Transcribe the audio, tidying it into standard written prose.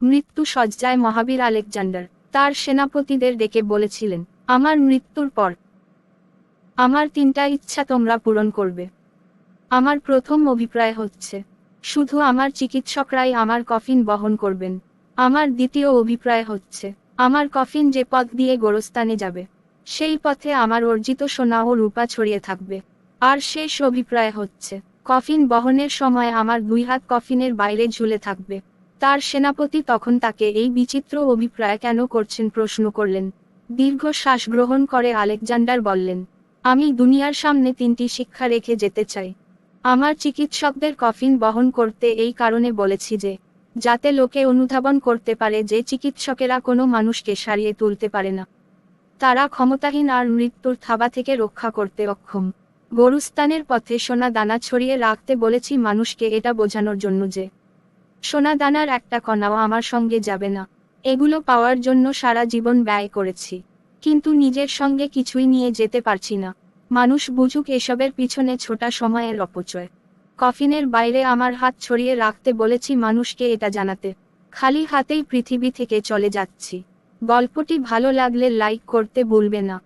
মৃত্যু সজ্জায় মহাবীর আলেকজান্ডার তার সেনাপতিদের ডেকে বলেছিলেন, আমার মৃত্যুর পর আমার 3টা ইচ্ছা তোমরা পূরণ করবে। আমার প্রথম অভিপ্রায় হচ্ছে শুধু আমার চিকিৎসকরাই আমার কফিন বহন করবেন। আমার দ্বিতীয় অভিপ্রায় হচ্ছে আমার কফিন যে পথ দিয়ে গোরস্থানে যাবে সেই পথে আমার অর্জিত সোনা ও রূপা ছড়িয়ে থাকবে। আর শেষ অভিপ্রায় হচ্ছে কফিন বহনের সময় আমার 2 হাত কফিনের বাইরে ঝুলে থাকবে। তার সেনাপতি তখন তাকে এই বিচিত্র অভিপ্রায় কেন করছেন প্রশ্ন করলেন। দীর্ঘ শ্বাস গ্রহণ করে আলেকজান্ডার বললেন, আমি দুনিয়ার সামনে 3টি শিক্ষা রেখে যেতে চাই। আমার চিকিৎসকদের কফিন বহন করতে এই কারণে বলেছি যে যাতে লোকে অনুধাবন করতে পারে যে চিকিৎসকেরা কোনো মানুষকে সারিয়ে তুলতে পারে না, তারা ক্ষমতাহীন আর মৃত্যুর থাবা থেকে রক্ষা করতে অক্ষম। গোরস্থানের পথে সোনা দানা ছড়িয়ে রাখতে বলেছি মানুষকে এটা বোঝানোর জন্য যে সোনা দানার একটা কণাও আমার সঙ্গে যাবে না। এগুলো পাওয়ার জন্য সারা জীবন ব্যয় করেছি, কিন্তু নিজের সঙ্গে কিছুই নিয়ে যেতে পারছি না। মানুষ বুঝুক এসবের পিছনে ছোটা সময়ের অপচয়। কফিনের বাইরে আমার হাত ছড়িয়ে রাখতে বলেছি মানুষকে এটা জানাতে, খালি হাতেই পৃথিবী থেকে চলে যাচ্ছি। গল্পটি ভালো লাগলে লাইক করতে ভুলবে না।